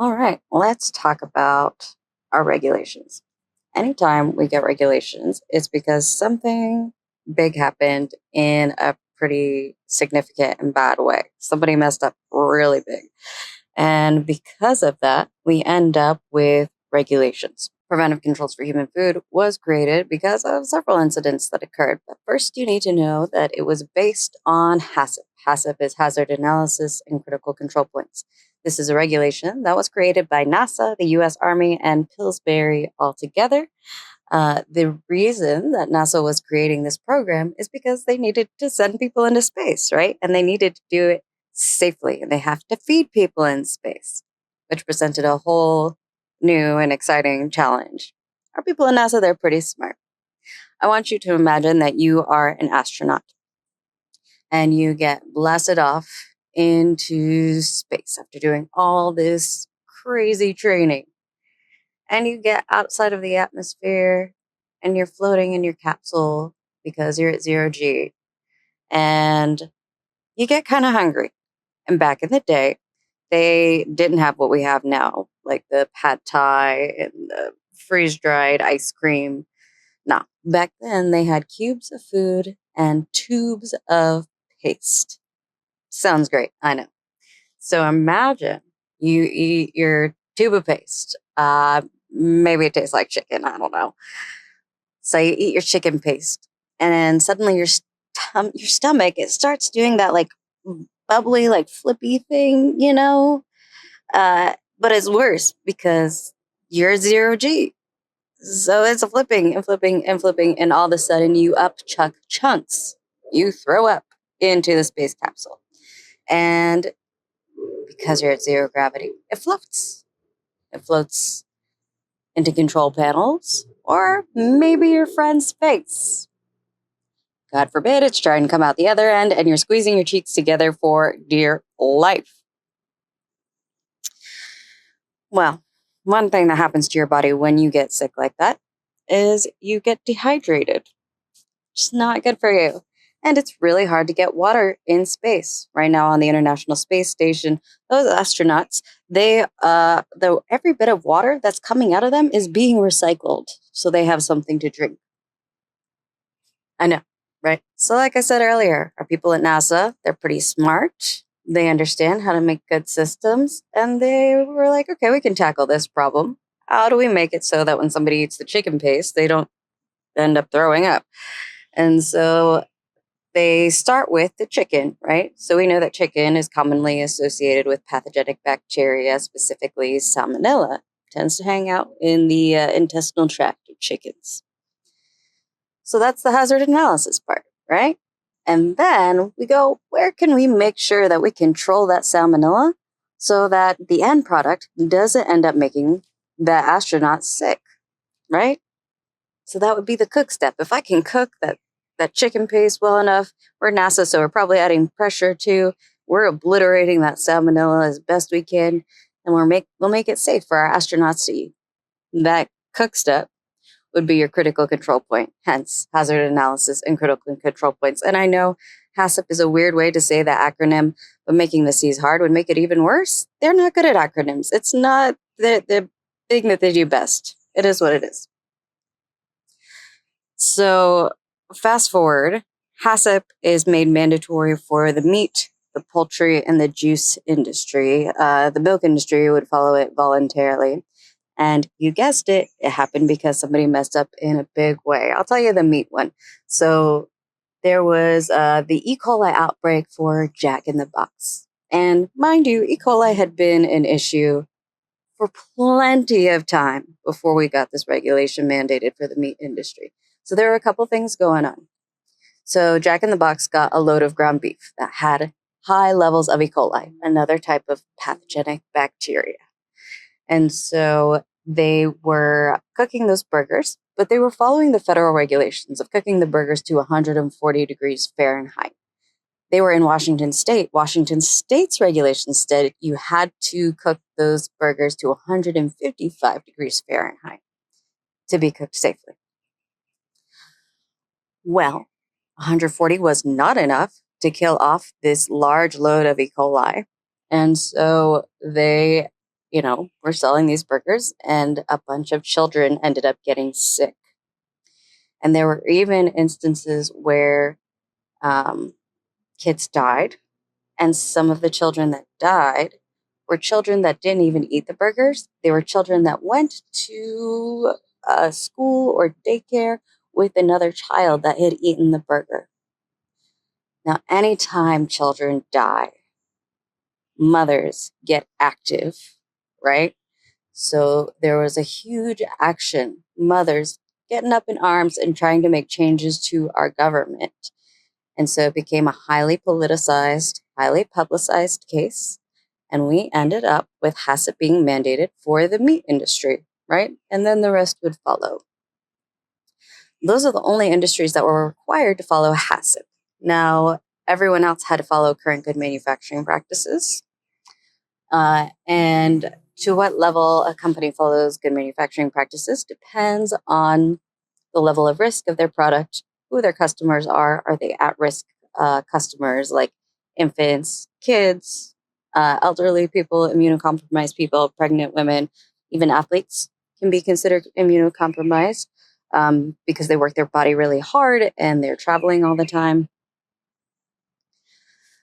All right, let's talk about our regulations. Anytime we get regulations, it's because something big happened in a pretty significant and bad way. Somebody messed up really big. And because of that, we end up with regulations. Preventive controls for human food was created because of several incidents that occurred. But first, you need to know that it was based on HACCP. HACCP is Hazard Analysis and Critical Control Points. This is a regulation that was created by NASA, the US Army, and Pillsbury all together. The reason that NASA was creating this program is because they needed to send people into space, right? And they needed to do it safely, and they have to feed people in space, which presented a whole new and exciting challenge. Our people in NASA, they're pretty smart. I want you to imagine that you are an astronaut and you get blasted off into space after doing all this crazy training. And you get outside of the atmosphere and you're floating in your capsule because you're at 0G. And you get kind of hungry. And back in the day, they didn't have what we have now, like the pad thai and the freeze dried ice cream. No, back then they had cubes of food and tubes of paste. Sounds great, I know. So imagine you eat your tube of paste. Maybe it tastes like chicken, I don't know. So you eat your chicken paste, and then suddenly your stomach, it starts doing that like bubbly, like flippy thing, but it's worse because you're 0G. So it's flipping and flipping and flipping, and all of a sudden you upchuck chunks. You throw up into the space capsule. And because you're at zero gravity, it floats. It floats into control panels or maybe your friend's face. God forbid it's trying to come out the other end and you're squeezing your cheeks together for dear life. Well, one thing that happens to your body when you get sick like that is you get dehydrated. It's not good for you. And it's really hard to get water in space. Right now on the International Space Station, those astronauts, every bit of water that's coming out of them is being recycled. So they have something to drink. I know, right? So like I said earlier, our people at NASA, they're pretty smart. They understand how to make good systems. And they were like, okay, we can tackle this problem. How do we make it so that when somebody eats the chicken paste, they don't end up throwing up? And so they start with the chicken, right? So we know that chicken is commonly associated with pathogenic bacteria, specifically salmonella. Tends to hang out in the intestinal tract of chickens. So that's the hazard analysis part, right? And then we go, where can we make sure that we control that salmonella so that the end product doesn't end up making the astronaut sick, right? So that would be the cook step. If I can cook that chicken paste well enough, we're NASA, so we're probably adding pressure too. We're obliterating that salmonella as best we can, and we'll make it safe for our astronauts to eat. That cook step would be your critical control point, hence hazard analysis and critical control points. And I know HACCP is a weird way to say that acronym, but making the C's hard would make it even worse. They're not good at acronyms. It's not the thing that they do best. It is what it is. So fast forward, HACCP is made mandatory for the meat, the poultry, and the juice industry. The milk industry would follow it voluntarily. And you guessed it, it happened because somebody messed up in a big way. I'll tell you the meat one. So there was the E. coli outbreak for Jack in the Box. And mind you, E. coli had been an issue for plenty of time before we got this regulation mandated for the meat industry. So there were a couple things going on. So Jack in the Box got a load of ground beef that had high levels of E. coli, another type of pathogenic bacteria. And so they were cooking those burgers, but they were following the federal regulations of cooking the burgers to 140 degrees Fahrenheit. They were in Washington State. Washington State's regulations said you had to cook those burgers to 155 degrees Fahrenheit to be cooked safely. Well, 140 was not enough to kill off this large load of E. coli. And so they were selling these burgers, and a bunch of children ended up getting sick. And there were even instances where kids died, and some of the children that died were children that didn't even eat the burgers. They were children that went to a school or daycare with another child that had eaten the burger. Now, anytime children die, mothers get active, right? So there was a huge action, mothers getting up in arms and trying to make changes to our government. And so it became a highly politicized, highly publicized case. And we ended up with HACCP being mandated for the meat industry, right? And then the rest would follow. Those are the only industries that were required to follow HACCP. Now, everyone else had to follow current good manufacturing practices. And to what level a company follows good manufacturing practices depends on the level of risk of their product, who their customers are. Are they at-risk customers like infants, kids, elderly people, immunocompromised people, pregnant women, even athletes can be considered immunocompromised because they work their body really hard and they're traveling all the time.